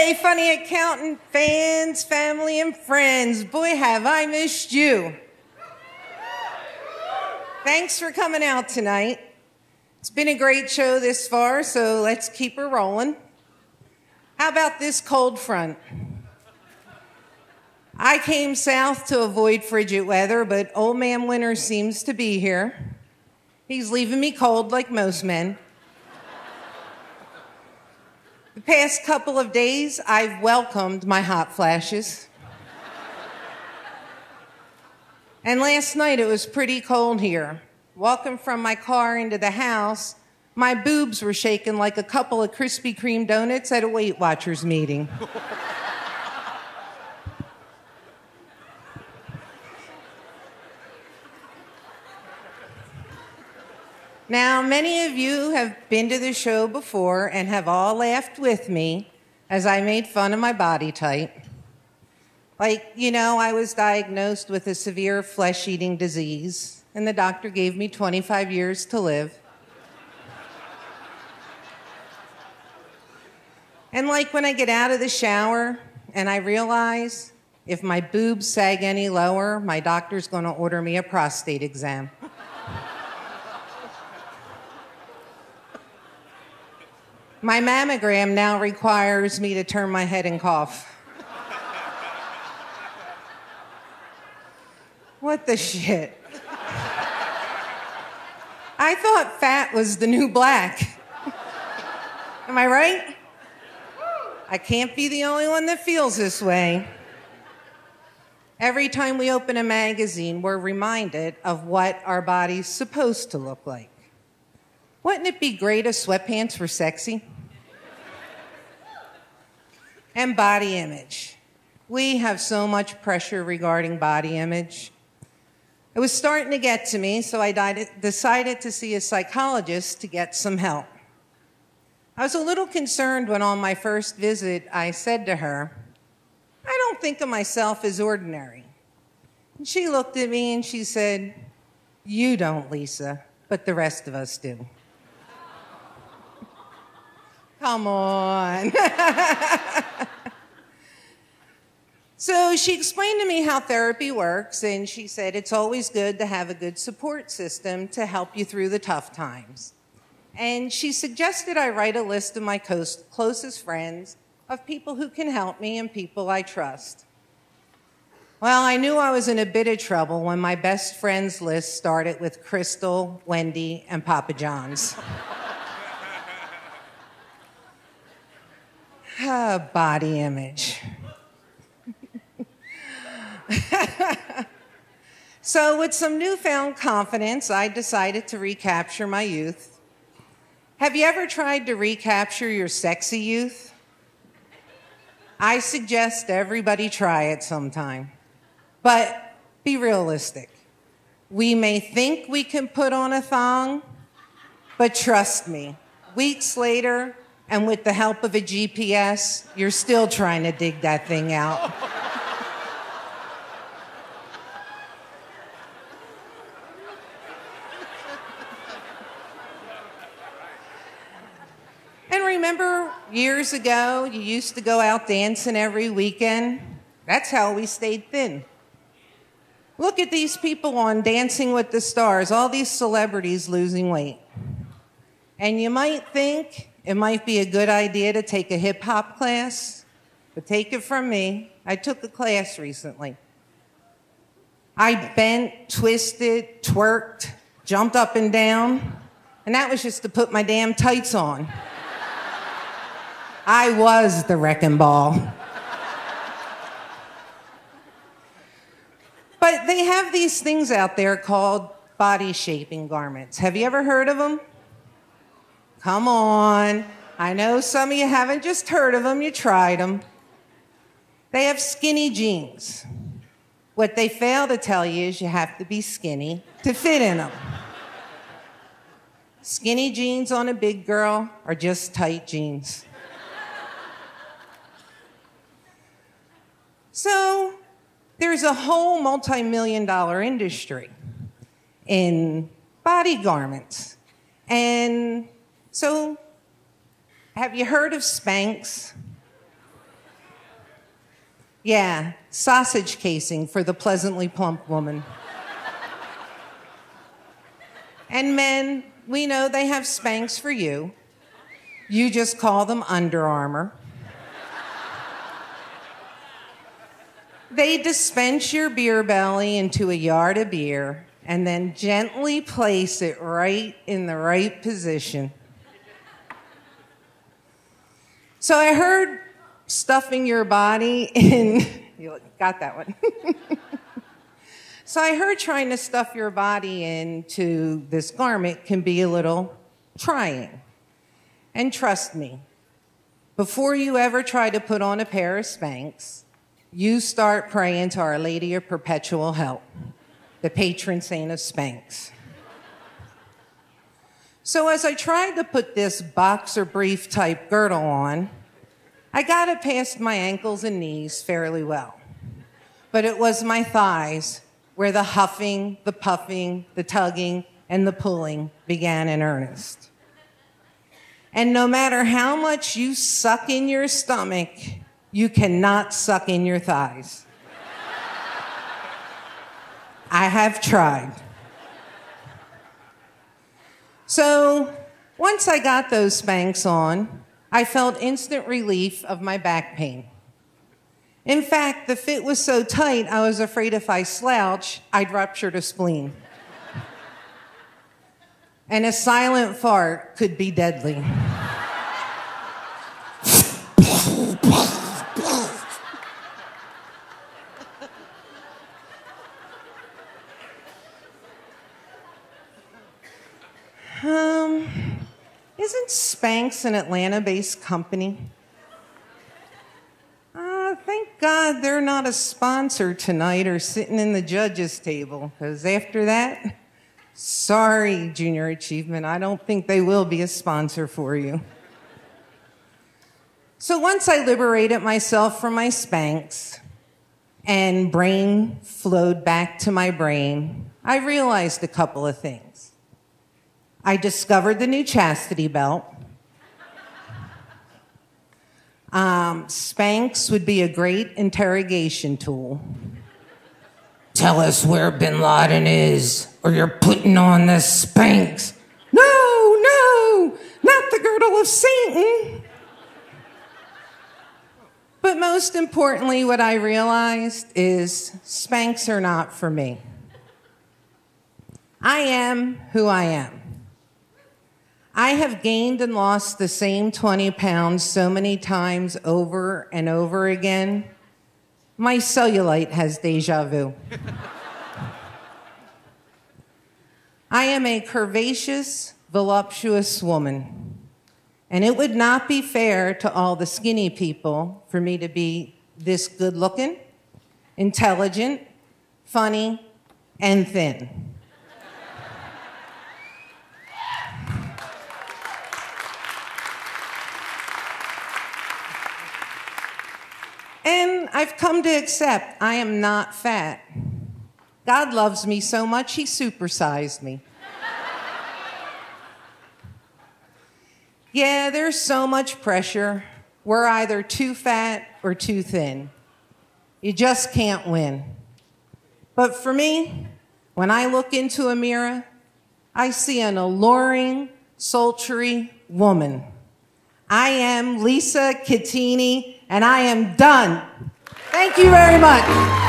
Hey, funny accountant fans, family, and friends. Boy, have I missed you. Thanks for coming out tonight. It's been a great show this far, so let's keep her rolling. How about this cold front? I came south to avoid frigid weather, but old man winter seems to be here. He's leaving me cold like most men. The past couple of days, I've welcomed my hot flashes. And last night, it was pretty cold here. Walking from my car into the house, my boobs were shaking like a couple of Krispy Kreme donuts at a Weight Watchers meeting. Now, many of you have been to the show before and have all laughed with me as I made fun of my body type. Like, I was diagnosed with a severe flesh-eating disease, and the doctor gave me 25 years to live. And like when I get out of the shower and I realize if my boobs sag any lower, my doctor's going to order me a prostate exam. My mammogram now requires me to turn my head and cough. What the shit? I thought fat was the new black. Am I right? I can't be the only one that feels this way. Every time we open a magazine, we're reminded of what our body's supposed to look like. Wouldn't it be great if sweatpants were sexy? And body image. We have so much pressure regarding body image. It was starting to get to me, so I decided to see a psychologist to get some help. I was a little concerned when on my first visit I said to her, "I don't think of myself as ordinary." And she looked at me and she said, "You don't, Lisa, but the rest of us do." Come on. So she explained to me how therapy works, and she said it's always good to have a good support system to help you through the tough times. And she suggested I write a list of my closest friends of people who can help me and people I trust. Well, I knew I was in a bit of trouble when my best friends list started with Crystal, Wendy, and Papa John's. Body image. So with some newfound confidence, I decided to recapture my youth. Have you ever tried to recapture your sexy youth? I suggest everybody try it sometime. But be realistic. We may think we can put on a thong, but trust me, weeks later, and with the help of a GPS, you're still trying to dig that thing out. And remember, years ago, you used to go out dancing every weekend? That's how we stayed thin. Look at these people on Dancing with the Stars, all these celebrities losing weight. And you might think it might be a good idea to take a hip-hop class, but take it from me, I took a class recently. I bent, twisted, twerked, jumped up and down, and that was just to put my damn tights on. I was the wrecking ball. But they have these things out there called body shaping garments. Have you ever heard of them? Come on. I know some of you haven't just heard of them, you tried them. They have skinny jeans. What they fail to tell you is you have to be skinny to fit in them. Skinny jeans on a big girl are just tight jeans. So there's a whole multi-million-dollar industry in body garments. And so, have you heard of Spanx? Yeah, sausage casing for the pleasantly plump woman. And men, we know they have Spanx for you. You just call them Under Armour. They dispense your beer belly into a yard of beer and then gently place it right in the right position. So I heard stuffing your body in, you got that one. So I heard trying to stuff your body into this garment can be a little trying. And trust me, before you ever try to put on a pair of Spanx, you start praying to Our Lady of Perpetual Help, the patron saint of Spanx. So as I tried to put this boxer brief type girdle on, I got it past my ankles and knees fairly well. But it was my thighs where the huffing, the puffing, the tugging, and the pulling began in earnest. And no matter how much you suck in your stomach, you cannot suck in your thighs. I have tried. So once I got those Spanx on, I felt instant relief of my back pain. In fact, the fit was so tight, I was afraid if I slouched, I'd rupture the spleen. And a silent fart could be deadly. Isn't Spanx an Atlanta-based company? Thank God they're not a sponsor tonight or sitting in the judges' table, because after that, sorry, Junior Achievement, I don't think they will be a sponsor for you. So once I liberated myself from my Spanx and brain flowed back to my brain, I realized a couple of things. I discovered the new chastity belt. Spanx would be a great interrogation tool. Tell us where Bin Laden is, or you're putting on the Spanx. No, not the girdle of Satan. But most importantly, what I realized is Spanx are not for me. I am who I am. I have gained and lost the same 20 pounds so many times over and over again. My cellulite has deja vu. I am a curvaceous, voluptuous woman. And it would not be fair to all the skinny people for me to be this good-looking, intelligent, funny, and thin. And I've come to accept I am not fat. God loves me so much, he supersized me. Yeah, there's so much pressure. We're either too fat or too thin. You just can't win. But for me, when I look into a mirror, I see an alluring, sultry woman. I am Lisa Catini, and I am done. Thank you very much.